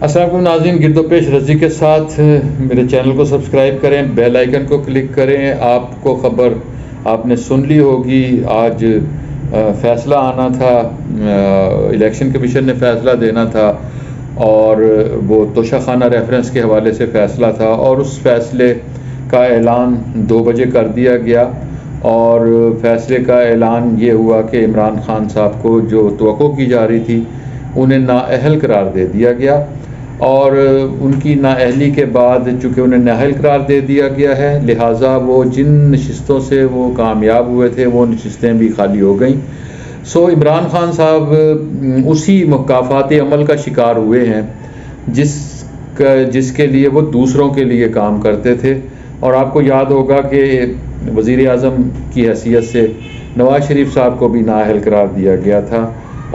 السلام علیکم ناظرین، گرد و پیش رضی کے ساتھ میرے چینل کو سبسکرائب کریں، بیل آئیکن کو کلک کریں۔ آپ کو خبر آپ نے سن لی ہوگی، آج فیصلہ آنا تھا، الیکشن کمیشن نے فیصلہ دینا تھا اور وہ توشہ خانہ ریفرنس کے حوالے سے فیصلہ تھا، اور اس فیصلے کا اعلان 2 بجے کر دیا گیا، اور فیصلے کا اعلان یہ ہوا کہ عمران خان صاحب کو جو توقع کی جا رہی تھی انہیں نااہل قرار دے دیا گیا، اور ان کی نااہلی کے بعد چونکہ انہیں نااہل قرار دے دیا گیا ہے، لہٰذا وہ جن نشستوں سے وہ کامیاب ہوئے تھے وہ نشستیں بھی خالی ہو گئیں۔ عمران خان صاحب اسی مکافات عمل کا شکار ہوئے ہیں جس کے لیے وہ دوسروں کے لیے کام کرتے تھے۔ اور آپ کو یاد ہوگا کہ وزیر اعظم کی حیثیت سے نواز شریف صاحب کو بھی نااہل قرار دیا گیا تھا،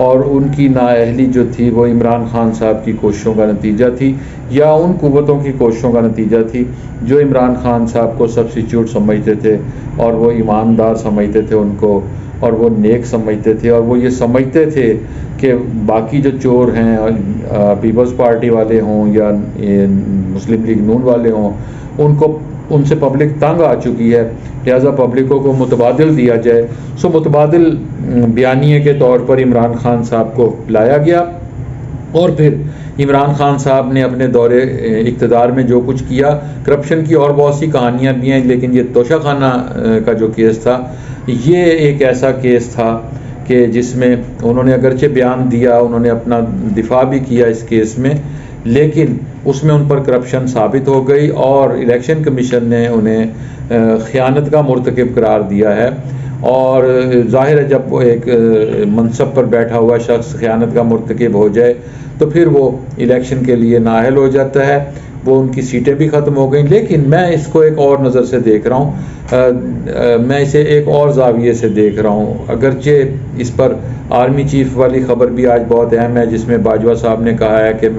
اور ان کی نااہلی جو تھی وہ عمران خان صاحب کی کوششوں کا نتیجہ تھی، یا ان قوتوں کی کوششوں کا نتیجہ تھی جو عمران خان صاحب کو سبسٹیچیوٹ سمجھتے تھے، اور وہ ایماندار سمجھتے تھے ان کو، اور وہ نیک سمجھتے تھے، اور وہ یہ سمجھتے تھے کہ باقی جو چور ہیں، پیپلز پارٹی والے ہوں یا مسلم لیگ نون والے ہوں، ان سے پبلک تنگ آ چکی ہے، لہذا پبلکوں کو متبادل دیا جائے۔ متبادل بیانیے کے طور پر عمران خان صاحب کو لایا گیا، اور پھر عمران خان صاحب نے اپنے دور اقتدار میں جو کچھ کیا، کرپشن کی اور بہت سی کہانیاں بھی ہیں، لیکن یہ توشہ خانہ کا جو کیس تھا یہ ایک ایسا کیس تھا کہ جس میں انہوں نے اگرچہ بیان دیا، انہوں نے اپنا دفاع بھی کیا اس کیس میں، لیکن اس میں ان پر کرپشن ثابت ہو گئی، اور الیکشن کمیشن نے انہیں خیانت کا مرتکب قرار دیا ہے۔ اور ظاہر ہے جب وہ ایک منصب پر بیٹھا ہوا شخص خیانت کا مرتکب ہو جائے تو پھر وہ الیکشن کے لیے نااہل ہو جاتا ہے، وہ ان کی سیٹیں بھی ختم ہو گئیں۔ لیکن میں اس کو ایک اور نظر سے دیکھ رہا ہوں، میں اسے ایک اور زاویے سے دیکھ رہا ہوں، اگرچہ اس پر آرمی چیف والی خبر بھی آج بہت اہم ہے، جس میں باجوہ صاحب نے کہا ہے کہ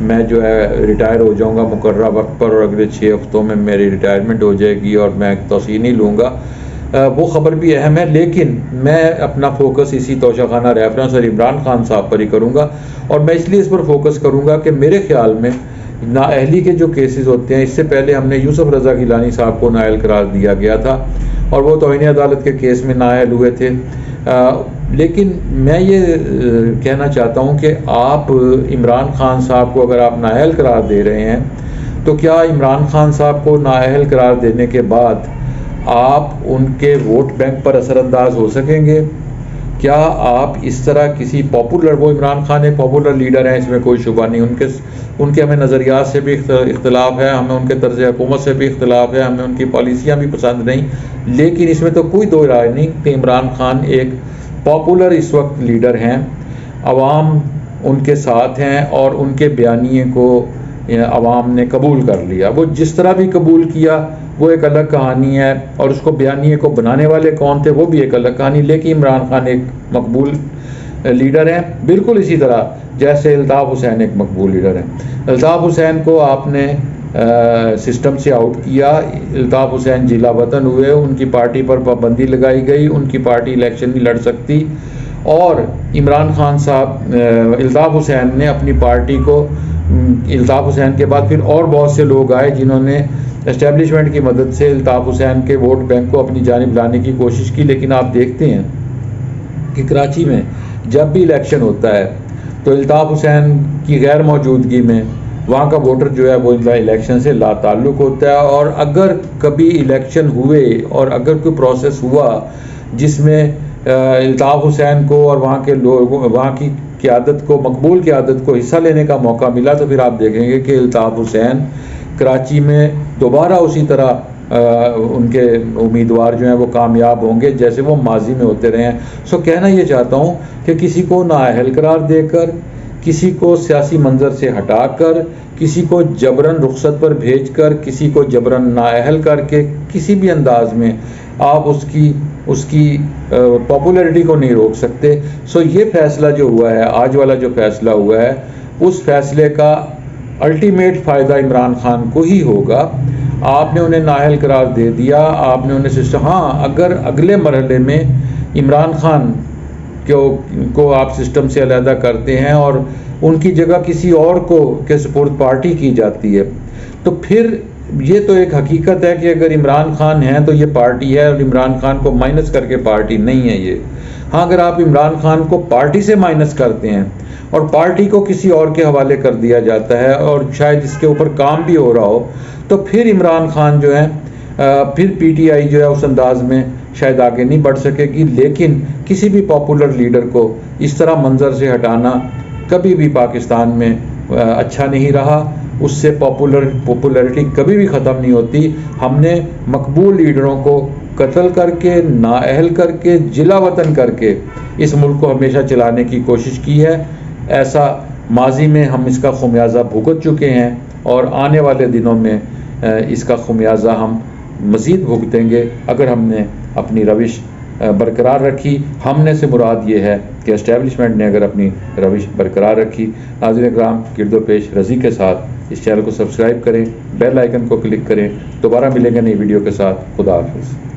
میں جو ہے ریٹائر ہو جاؤں گا مقررہ وقت پر، اور اگلے 6 ہفتوں میں میری ریٹائرمنٹ ہو جائے گی اور میں توسیع نہیں لوں گا۔ وہ خبر بھی اہم ہے، لیکن میں اپنا فوکس اسی توشہ خانہ ریفرنس اور عمران خان صاحب پر ہی کروں گا، اور میں اس لیے اس پر فوکس کروں گا کہ میرے خیال میں نااہلی کے جو کیسز ہوتے ہیں، اس سے پہلے ہم نے یوسف رضا گیلانی صاحب کو نااہل قرار دیا گیا تھا، اور وہ توہین عدالت کے کیس میں نااہل ہوئے تھے۔ لیکن میں یہ کہنا چاہتا ہوں کہ آپ عمران خان صاحب کو اگر آپ نااہل قرار دے رہے ہیں تو کیا عمران خان صاحب کو نااہل قرار دینے کے بعد آپ ان کے ووٹ بینک پر اثر انداز ہو سکیں گے؟ کیا آپ اس طرح کسی پاپولر، وہ عمران خان ایک پاپولر لیڈر ہیں، اس میں کوئی شبہ نہیں، ان کے ہمیں نظریات سے بھی اختلاف ہے، ہمیں ان کے طرز حکومت سے بھی اختلاف ہے، ہمیں ان کی پالیسیاں بھی پسند نہیں، لیکن اس میں تو کوئی دو رائے نہیں کہ عمران خان ایک پاپولر اس وقت لیڈر ہیں، عوام ان کے ساتھ ہیں، اور ان کے بیانیے کو عوام نے قبول کر لیا۔ وہ جس طرح بھی قبول کیا وہ ایک الگ کہانی ہے، اور اس کو بیانیے کو بنانے والے کون تھے وہ بھی ایک الگ کہانی، لیکن عمران خان ایک مقبول لیڈر ہیں، بالکل اسی طرح جیسے الطاف حسین ایک مقبول لیڈر ہیں۔ الطاف حسین کو آپ نے سسٹم سے آؤٹ کیا، الطاف حسین جلا وطن ہوئے، ان کی پارٹی پر پابندی لگائی گئی، ان کی پارٹی الیکشن نہیں لڑ سکتی، اور عمران خان صاحب، الطاف حسین نے اپنی پارٹی کو، الطاف حسین کے بعد پھر اور بہت سے لوگ آئے جنہوں نے اسٹیبلشمنٹ کی مدد سے الطاف حسین کے ووٹ بینک کو اپنی جانب لانے کی کوشش کی، لیکن آپ دیکھتے ہیں کہ کراچی میں جب بھی الیکشن ہوتا ہے تو الطاف حسین کی غیر موجودگی میں وہاں کا ووٹر جو ہے وہ الیکشن سے لا تعلق ہوتا ہے، اور اگر کبھی الیکشن ہوئے اور اگر کوئی پروسیس ہوا جس میں الطاف حسین کو اور وہاں کے لوگوں، وہاں کی قیادت کو، مقبول قیادت کو حصہ لینے کا موقع ملا، تو پھر آپ دیکھیں گے کہ الطاف حسین کراچی میں دوبارہ اسی طرح ان کے امیدوار جو ہیں وہ کامیاب ہوں گے جیسے وہ ماضی میں ہوتے رہے ہیں۔ کہنا یہ چاہتا ہوں کہ کسی کو نااہل قرار دے کر، کسی کو سیاسی منظر سے ہٹا کر، کسی کو جبراً رخصت پر بھیج کر، کسی کو جبراً نااہل کر کے، کسی بھی انداز میں آپ اس کی پاپولیرٹی کو نہیں روک سکتے۔ یہ فیصلہ جو ہوا ہے، آج والا جو فیصلہ ہوا ہے، اس فیصلے کا الٹیمیٹ فائدہ عمران خان کو ہی ہوگا۔ آپ نے انہیں نااہل قرار دے دیا، آپ نے انہیں اگر اگلے مرحلے میں عمران خان کو آپ سسٹم سے علیحدہ کرتے ہیں اور ان کی جگہ کسی اور کو کے سپورٹ پارٹی کی جاتی ہے، تو پھر یہ تو ایک حقیقت ہے کہ اگر عمران خان ہیں تو یہ پارٹی ہے، اور عمران خان کو مائنس کر کے پارٹی نہیں ہے یہ۔ ہاں اگر آپ عمران خان کو پارٹی سے مائنس کرتے ہیں اور پارٹی کو کسی اور کے حوالے کر دیا جاتا ہے اور شاید اس کے اوپر کام بھی ہو رہا ہو، تو پھر عمران خان جو ہے پھر پی ٹی آئی جو ہے اس انداز میں شاید آگے نہیں بڑھ سکے گی۔ لیکن کسی بھی پاپولر لیڈر کو اس طرح منظر سے ہٹانا کبھی بھی پاکستان میں اچھا نہیں رہا، اس سے پاپولیرٹی کبھی بھی ختم نہیں ہوتی۔ ہم نے مقبول لیڈروں کو قتل کر کے، نااہل کر کے، جلا وطن کر کے اس ملک کو ہمیشہ چلانے کی کوشش کی ہے۔ ایسا ماضی میں ہم اس کا خمیازہ بھگت چکے ہیں، اور آنے والے دنوں میں اس کا خمیازہ ہم مزید بھگتیں گے اگر ہم نے اپنی روش برقرار رکھی۔ ہم نے سے مراد یہ ہے کہ اسٹیبلشمنٹ نے اگر اپنی روش برقرار رکھی۔ ناظرین کرام، گرد و پیش رضی کے ساتھ اس چینل کو سبسکرائب کریں، بیل آئیکن کو کلک کریں۔ دوبارہ ملیں گے نئی ویڈیو کے ساتھ۔ خدا حافظ۔